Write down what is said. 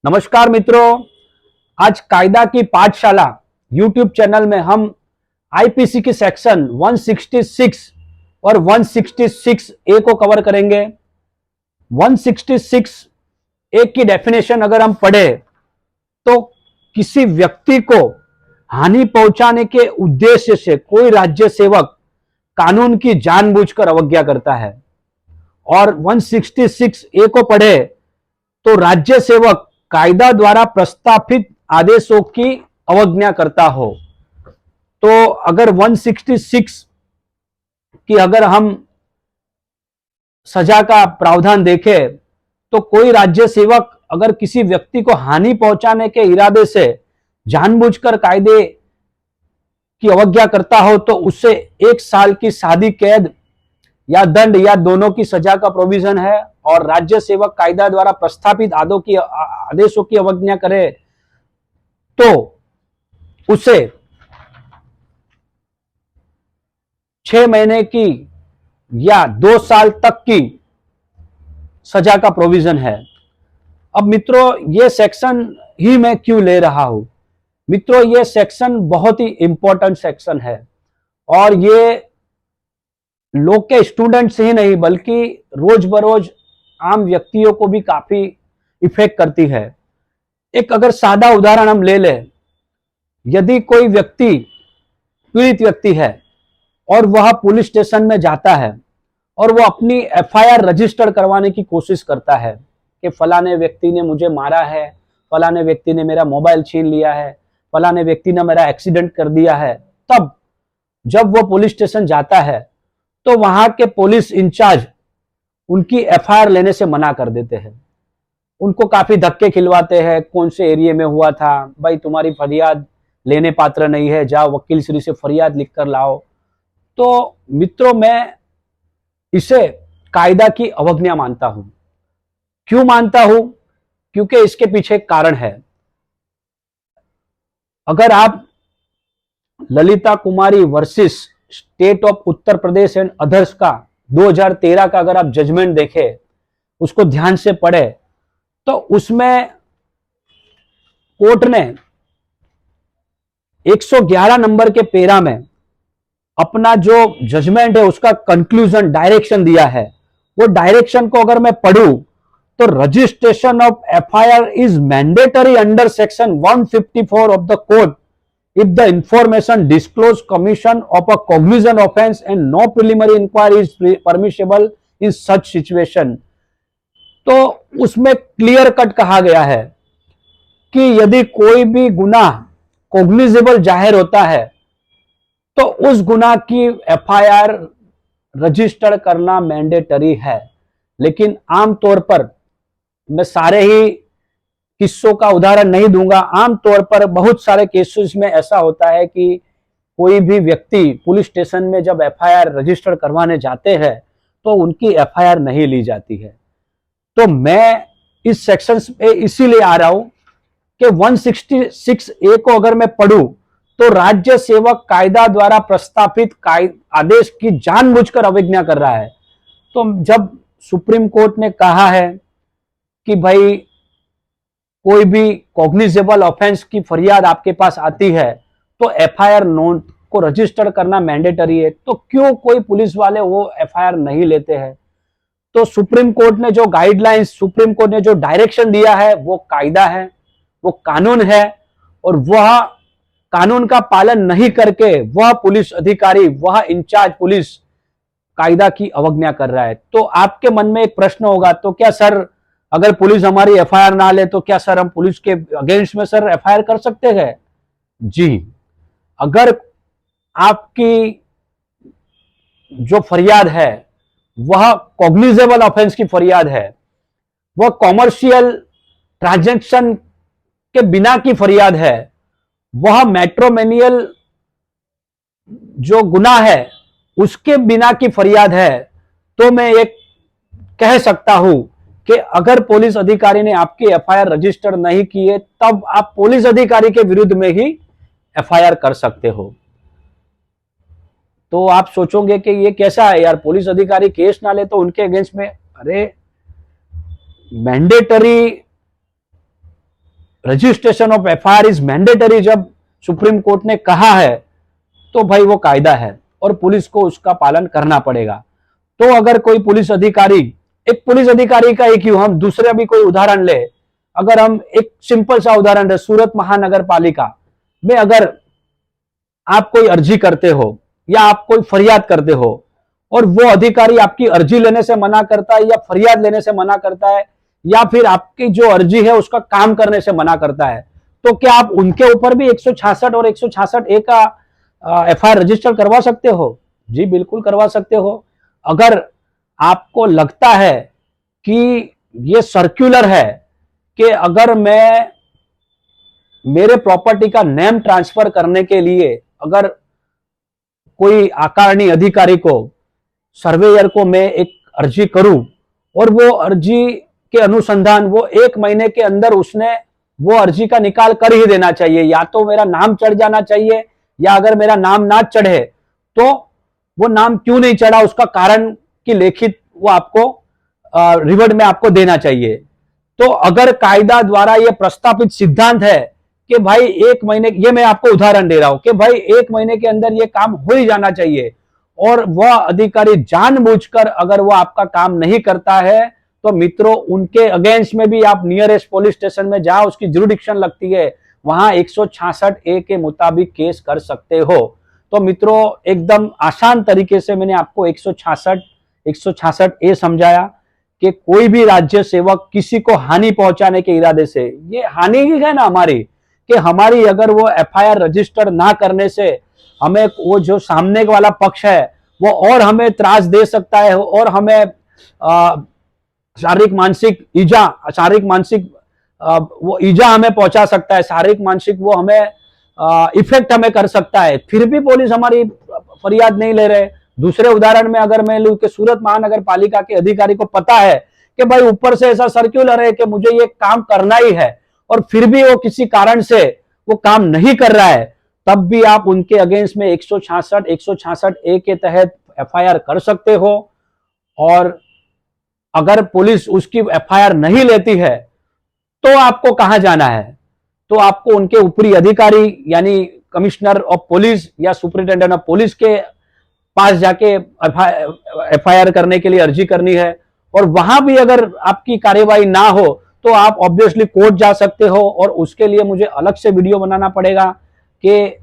नमस्कार मित्रों, आज कायदा की पाठशाला यूट्यूब चैनल में हम आईपीसी के सेक्शन 166 और 166 ए को कवर करेंगे। 166 ए की डेफिनेशन अगर हम पढ़े तो किसी व्यक्ति को हानि पहुंचाने के उद्देश्य से कोई राज्य सेवक कानून की जानबूझकर अवज्ञा करता है, और 166 ए को पढ़े तो राज्य सेवक कायदा द्वारा प्रस्तावित आदेशों की अवज्ञा करता हो। तो अगर 166 की अगर हम सजा का प्रावधान देखें तो कोई राज्य सेवक अगर किसी व्यक्ति को हानि पहुंचाने के इरादे से जानबूझकर कायदे की अवज्ञा करता हो तो उससे 1 साल की सादी कैद या दंड या दोनों की सजा का प्रोविजन है। और राज्य सेवक कायदा द्वारा प्रस्तावित आदेशों की अवज्ञा करे तो उसे 6 महीने की या 2 साल तक की सजा का प्रोविजन है। अब मित्रों, यह सेक्शन ही मैं क्यों ले रहा हूं? मित्रों, यह सेक्शन बहुत ही इंपॉर्टेंट सेक्शन है और ये लोग के स्टूडेंट्स ही नहीं बल्कि रोज बरोज आम व्यक्तियों को भी काफी इफेक्ट करती है। एक अगर सादा उदाहरण हम ले लें, यदि कोई व्यक्ति पीड़ित व्यक्ति है और वह पुलिस स्टेशन में जाता है और वो अपनी एफआईआर रजिस्टर करवाने की कोशिश करता है कि फलाने व्यक्ति ने मुझे मारा है, फलाने व्यक्ति ने मेरा मोबाइल छीन लिया है, फलाने व्यक्ति ने मेरा एक्सीडेंट कर दिया है, तब जब वो पुलिस स्टेशन जाता है तो वहां के पुलिस इंचार्ज उनकी एफआईआर लेने से मना कर देते हैं। उनको काफी धक्के खिलवाते हैं, कौन से एरिया में हुआ था, भाई तुम्हारी फरियाद लेने पात्र नहीं है, जाओ वकील श्री से फरियाद लिखकर लाओ। तो मित्रों, मैं इसे कायदा की अवज्ञा मानता हूं। क्यों मानता हूं? क्योंकि इसके पीछे एक कारण है। अगर आप Lalita Kumari versus state of Uttar Pradesh and others का 2013 का अगर आप जजमेंट देखें, उसको ध्यान से पढ़े, तो उसमें कोर्ट ने 111 नंबर के पेरा में अपना जो जजमेंट है उसका कंक्लूजन डायरेक्शन दिया है। वो डायरेक्शन को अगर मैं पढ़ूं तो registration of FIR is mandatory under section 154 of the code if the information disclosed commission of a cognizant offense and no preliminary inquiry is permissible in such situation। तो उसमें क्लियर कट कहा गया है कि यदि कोई भी गुनाह कॉग्निजेबल जाहिर होता है तो उस गुनाह की एफआईआर रजिस्टर करना मैंडेटरी है। लेकिन आमतौर पर, मैं सारे ही किस्सों का उदाहरण नहीं दूंगा, आमतौर पर बहुत सारे केसेस में ऐसा होता है कि कोई भी व्यक्ति पुलिस स्टेशन में जब एफआईआर रजिस्टर करवाने जाते हैं तो उनकी एफआईआर नहीं ली जाती है। तो मैं इस सेक्शन पे इसीलिए आ रहा हूं कि 166 ए को अगर मैं पढ़ूं तो राज्य सेवक कायदा द्वारा प्रस्तावित आदेश की जानबूझकर अवज्ञा कर रहा है। तो जब सुप्रीम कोर्ट ने कहा है कि भाई कोई भी कॉग्निजेबल ऑफेंस की फरियाद आपके पास आती है तो एफआईआर नोट को रजिस्टर करना मैंडेटरी है, तो क्यों कोई पुलिस वाले वो एफआईआर नहीं लेते हैं? तो सुप्रीम कोर्ट ने जो गाइडलाइंस, सुप्रीम कोर्ट ने जो डायरेक्शन दिया है वो कायदा है, वो कानून है, और वह कानून का पालन नहीं करके वह पुलिस अधिकारी, वह इंचार्ज पुलिस कायदा की अवज्ञा कर रहा है। तो आपके मन में एक प्रश्न होगा, तो क्या सर अगर पुलिस हमारी एफआईआर ना ले तो क्या सर हम पुलिस के अगेंस्ट में सर एफआईआर कर सकते हैं? जी, अगर आपकी जो फरियाद है वह कॉग्निजेबल ऑफेंस की फरियाद है, वह कॉमर्शियल ट्रांजैक्शन के बिना की फरियाद है, वह मैट्रोमेनियल जो गुनाह है उसके बिना की फरियाद है, तो मैं एक कह सकता हूं कि अगर पुलिस अधिकारी ने आपकी एफआईआर रजिस्टर नहीं की है तब आप पुलिस अधिकारी के विरुद्ध में ही एफआईआर कर सकते हो। तो आप सोचोगे कि ये कैसा है यार, पुलिस अधिकारी केस ना ले तो उनके अगेंस्ट में, अरे mandatory registration of FIR is mandatory जब सुप्रीम कोर्ट ने कहा है तो भाई वो कायदा है और पुलिस को उसका पालन करना पड़ेगा। तो अगर कोई पुलिस अधिकारी, एक पुलिस अधिकारी का ही क्यों, हम दूसरे भी कोई उदाहरण ले, अगर हम एक सिंपल सा उदाहरण है, सूरत महानगर पालिका में अगर आप कोई अर्जी करते हो या आप कोई फरियाद करते हो और वो अधिकारी आपकी अर्जी लेने से मना करता है या फरियाद लेने से मना करता है या फिर आपकी जो अर्जी है उसका काम करने से मना करता है, तो क्या आप उनके ऊपर भी 166 और 166A का एफआईआर रजिस्टर करवा सकते हो? जी बिल्कुल करवा सकते हो। अगर आपको लगता है कि ये सर्कुलर है कि अगर मैं मेरे प्रॉपर्टी का नेम ट्रांसफर करने के लिए अगर कोई आकारणी अधिकारी को, सर्वेयर को मैं एक अर्जी करूं और वो अर्जी के अनुसंधान वो 1 महीने के अंदर उसने वो अर्जी का निकाल कर ही देना चाहिए, या तो मेरा नाम चढ़ जाना चाहिए या अगर मेरा नाम ना चढ़े तो वो नाम क्यों नहीं चढ़ा उसका कारण की लिखित वो आपको रिवर्ड में आपको देना चाहिए। तो अगर कायदा द्वारा ये प्रस्तावित सिद्धांत है कि भाई 1 महीने, ये मैं आपको उदाहरण दे रहा हूं कि भाई 1 महीने के अंदर ये काम हो ही जाना चाहिए और वह अधिकारी जानबूझकर अगर वो आपका काम नहीं करता है तो मित्रों उनके अगेंस्ट में भी आप नियरेस्ट पुलिस स्टेशन में जहां उसकी जुरिडिक्शन लगती है वहां 166A के मुताबिक केस कर सकते हो। तो मित्रों एकदम आसान तरीके से मैंने आपको 166A समझाया कि कोई भी राज्य सेवक किसी को हानि पहुंचाने के इरादे से, ये हानि ही है ना हमारी, कि हमारी अगर वो एफआईआर रजिस्टर ना करने से हमें वो जो सामने वाला पक्ष है वो और हमें त्रास दे सकता है और हमें शारीरिक मानसिक ईजा, शारीरिक मानसिक वो ईजा हमें पहुंचा सकता है, शारीरिक मानसिक वो हमें इफेक्ट हमें कर सकता है, फिर भी पुलिस हमारी फरियाद नहीं ले रहे। दूसरे उदाहरण में अगर मैं लूं कि सूरत महानगर पालिका के अधिकारी को पता है कि भाई ऊपर से ऐसा सर्कुलर है कि मुझे ये काम करना ही है और फिर भी वो किसी कारण से वो काम नहीं कर रहा है, तब भी आप उनके अगेंस्ट में 166A के तहत एफआईआर कर सकते हो। और अगर पुलिस उसकी एफआईआर नहीं लेती है तो आपको कहां जाना है? तो आपको उनके ऊपरी अधिकारी यानी कमिश्नर ऑफ पुलिस या सुपरिटेंडेंट ऑफ पुलिस के पास जाके एफआईआर करने के लिए अर्जी करनी है और वहां भी अगर आपकी कार्यवाही ना हो तो आप ऑब्वियसली कोर्ट जा सकते हो और उसके लिए मुझे अलग से वीडियो बनाना पड़ेगा कि